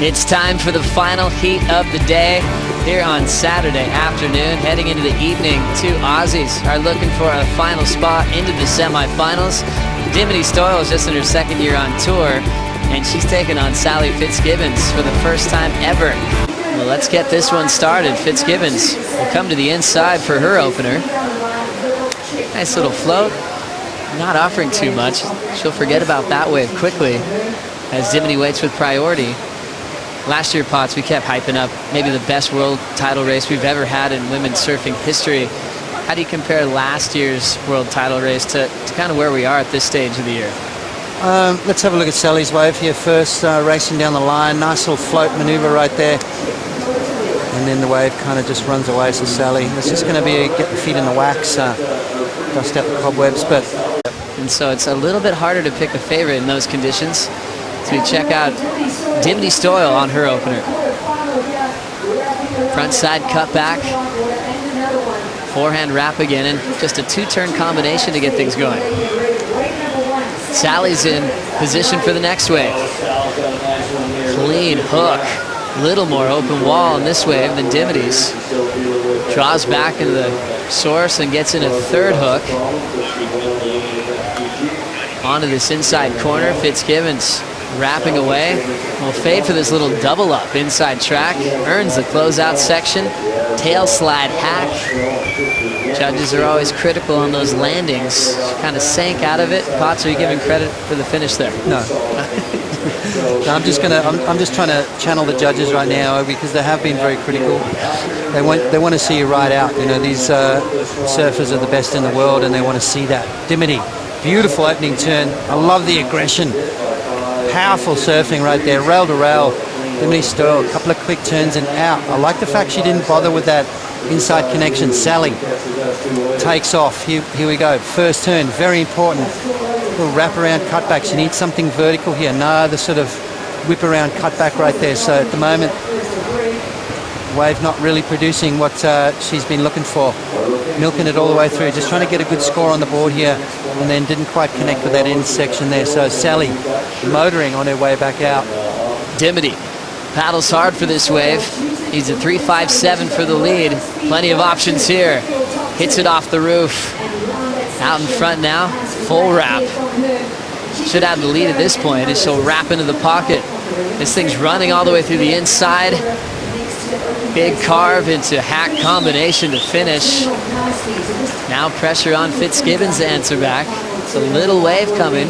It's time for the final heat of the day here on Saturday afternoon. Heading into the evening, two Aussies are looking for a final spot into the semifinals. Dimity Stoyle is just in her second year on tour, and she's taking on Sally Fitzgibbons for the first time ever. Well, let's get this one started. Fitzgibbons will come to the inside for her opener. Nice little float, not offering too much. She'll forget about that wave quickly as Dimity waits with priority. Last year, Potts, we kept hyping up maybe the best world title race we've ever had in women's surfing history. How do you compare last year's world title race to kind of where we are at this stage of the year? Let's have a look at Sally's wave here first, racing down the line. Nice little float maneuver right there. And then the wave kind of just runs away, so Sally. It's just going to be get the feet in the wax, dust out the cobwebs. And so it's a little bit harder to pick a favorite in those conditions. So we check out Dimity Stoyle on her opener. Front side cut back, forehand wrap again, and just a two-turn combination to get things going. Sally's in position for the next wave. Clean hook, little more open wall in this wave than Dimity's. Draws back into the source and gets in a third hook. Onto this inside corner, Fitzgibbons wrapping away. Will fade for this little double up inside track. Earns the closeout section. Tail slide hack. Judges are always critical on those landings. Kind of sank out of it. Potts, are you giving credit for the finish there? No. No, I'm just trying to channel the judges right now because they have been very critical. They want to see you ride out. You know, these surfers are the best in the world, and they want to see that. Dimity, beautiful opening turn. I love the aggression. Powerful surfing right there, rail to rail. Dimity Stoyle, a couple of quick turns and out. I like the fact she didn't bother with that inside connection. Sally takes off. Here we go. First turn, very important. Little wrap around cutback. She needs something vertical here. No, the sort of whip around cutback right there. So at the moment, wave not really producing what she's been looking for. Milking it all the way through, just trying to get a good score on the board here, and then didn't quite connect with that end section there. So Sally motoring on her way back out. Dimity paddles hard for this wave. He's a 3.57 for the lead. Plenty of options here. Hits it off the roof. Out in front now, full wrap. Should have the lead at this point as she'll wrap into the pocket. This thing's running all the way through the inside. Big carve into hack combination to finish. Now pressure on Fitzgibbons to answer back. It's a little wave coming.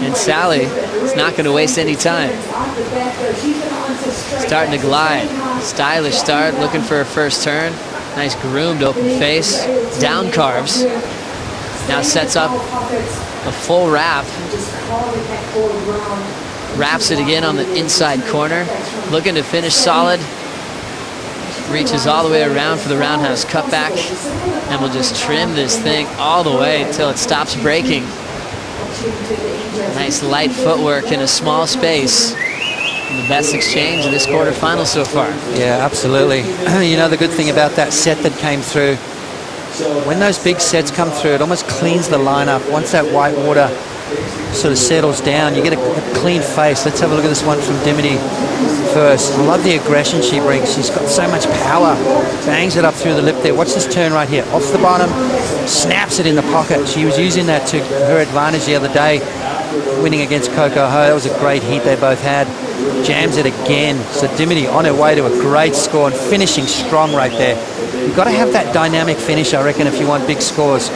And Sally is not going to waste any time. Starting to glide. Stylish start, looking for her first turn. Nice groomed open face. Down carves. Now sets up a full wrap. Wraps it again on the inside corner. Looking to finish solid. Reaches all the way around for the roundhouse cutback. And we'll just trim this thing all the way until it stops breaking. Nice light footwork in a small space. The best exchange of this quarterfinal so far. Yeah, absolutely. You know, the good thing about that set that came through, when those big sets come through, it almost cleans the line up. Once that white water sort of settles down, you get a clean face. Let's have a look at this one from Dimity first. I love the aggression she brings. She's got so much power. Bangs it up through the lip there. Watch this turn right here. Off the bottom, snaps it in the pocket. She was using that to her advantage the other day, winning against Coco Ho. That was a great heat they both had. Jams it again. So Dimity on her way to a great score and finishing strong right there. You've got to have that dynamic finish, I reckon, if you want big scores.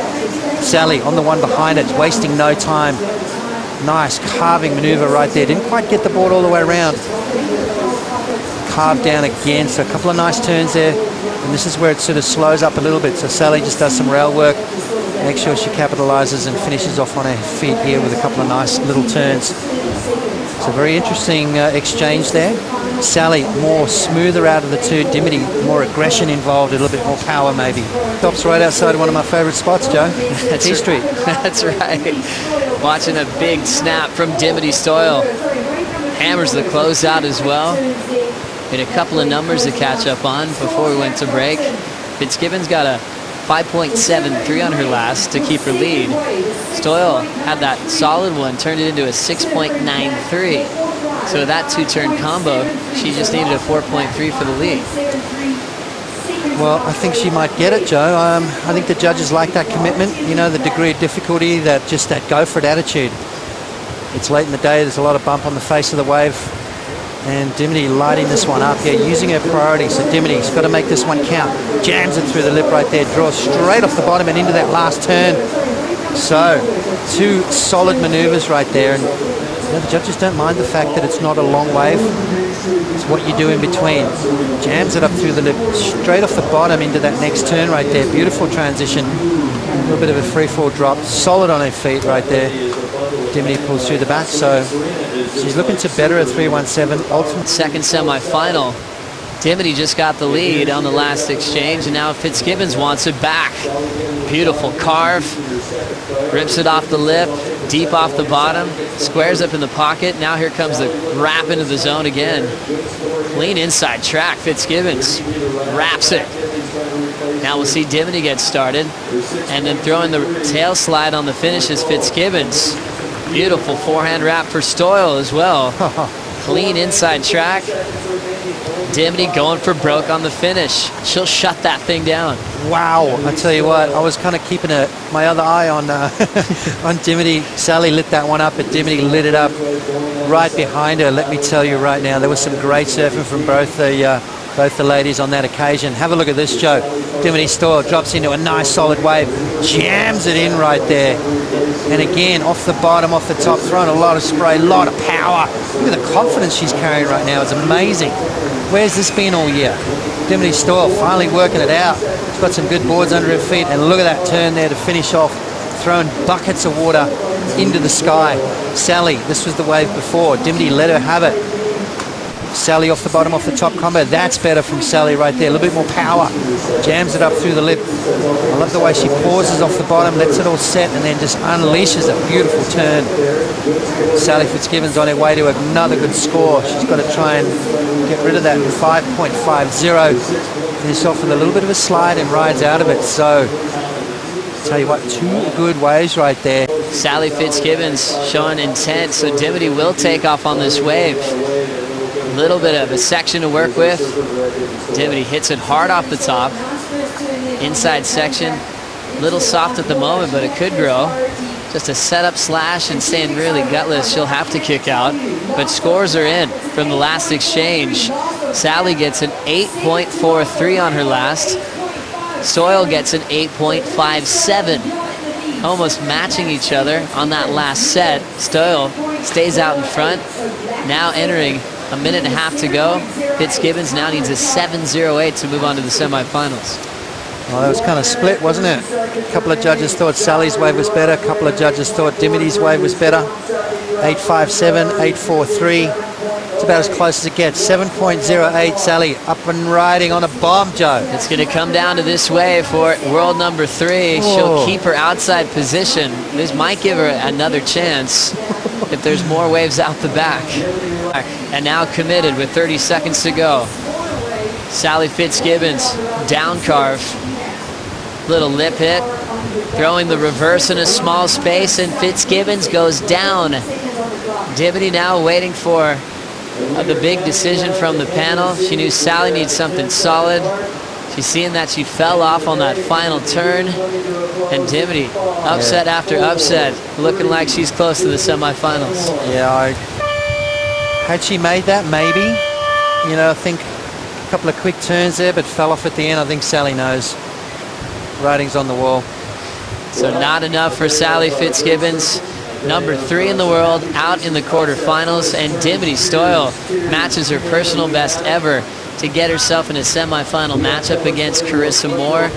Sally on the one behind it, wasting no time. Nice carving maneuver right there. Didn't quite get the board all the way around. Carved down again, so a couple of nice turns there. And this is where it sort of slows up a little bit. So Sally just does some rail work. Make sure she capitalizes and finishes off on her feet here with a couple of nice little turns. It's a very interesting exchange there. Sally more smoother out of the two. Dimity more aggression involved, a little bit more power maybe. Stops right outside one of my favorite spots, Joe. That's T Street. That's right. Watching a big snap from Dimity Stoyle. Hammers the closeout as well. Hit a couple of numbers to catch up on before we went to break. Fitzgibbons got a 5.73 on her last to keep her lead. Stoyle had that solid one, turned it into a 6.93. So with that two-turn combo, she just needed a 4.3 for the lead. Well, I think she might get it, Joe. I think the judges like that commitment, you know, the degree of difficulty, that go for it attitude. It's late in the day, there's a lot of bump on the face of the wave, and Dimity lighting this one up, using her priority. So Dimity's got to make this one count. Jams it through the lip right there, draws straight off the bottom and into that last turn. So, two solid maneuvers right there, and the judges don't mind the fact that it's not a long wave. It's what you do in between. Jams it up through the lip, straight off the bottom into that next turn right there. Beautiful transition. A little bit of a free fall drop. Solid on her feet right there. Dimity pulls through the back, so she's looking to better at 317. Ultimate second semi-final. Dimity just got the lead on the last exchange, and now Fitzgibbons wants it back. Beautiful carve. Rips it off the lip, deep off the bottom, squares up in the pocket. Now here comes the wrap into the zone again. Clean inside track. Fitzgibbons wraps it. Now we'll see Dimity get started, and then throwing the tail slide on the finish is Fitzgibbons. Beautiful forehand wrap for Stoyle as well. Clean inside track. Dimity going for broke on the finish. She'll shut that thing down. Wow, I tell you what, I was kind of keeping my other eye on on Dimity. Sally lit that one up, but Dimity lit it up right behind her. Let me tell you right now, there was some great surfing from both the ladies on that occasion. Have a look at this, Joe. Dimity Stoyle drops into a nice solid wave, jams it in right there. And again, off the bottom, off the top, throwing a lot of spray, a lot of power. Look at the confidence she's carrying right now. It's amazing. Where's this been all year? Dimity Stoyle finally working it out. She's got some good boards under her feet, and look at that turn there to finish off, throwing buckets of water into the sky. Sally, this was the wave before. Dimity let her have it. Sally off the bottom, off the top combo. That's better from Sally right there. A little bit more power. Jams it up through the lip. I love the way she pauses off the bottom, lets it all set, and then just unleashes a beautiful turn. Sally Fitzgibbons on her way to another good score. She's got to try and get rid of that 5.50. Finish off with a little bit of a slide and rides out of it. So, tell you what, two good waves right there. Sally Fitzgibbons showing intent, so Dimity will take off on this wave. Little bit of a section to work with. Dimity hits it hard off the top. Inside section, little soft at the moment, but it could grow. Just a setup slash and staying really gutless. She'll have to kick out, but scores are in from the last exchange. Sally gets an 8.43 on her last. Stoyle gets an 8.57. Almost matching each other on that last set. Stoyle stays out in front. Now entering a minute and a half to go. Fitzgibbons now needs a 7.08 to move on to the semifinals. Well, that was kind of split, wasn't it? A couple of judges thought Sally's wave was better. A couple of judges thought Dimity's wave was better. 8.57, 8.43. It's about as close as it gets. 7.08, Sally up and riding on a bomb, Joe. It's going to come down to this wave for world number 3. Whoa. She'll keep her outside position. This might give her another chance if there's more waves out the back. And now committed with 30 seconds to go. Sally Fitzgibbons, down carve. Little lip hit. Throwing the reverse in a small space, and Fitzgibbons goes down. Dimity now waiting for the big decision from the panel. She knew Sally needs something solid. She's seeing that she fell off on that final turn. And Dimity, upset after upset, looking like she's close to the semifinals. Yeah, had she made that, maybe. You know, I think a couple of quick turns there, but fell off at the end. I think Sally knows. Writing's on the wall. So not enough for Sally Fitzgibbons. Number 3 in the world, out in the quarterfinals, and Dimity Stoyle matches her personal best ever to get herself in a semifinal matchup against Carissa Moore.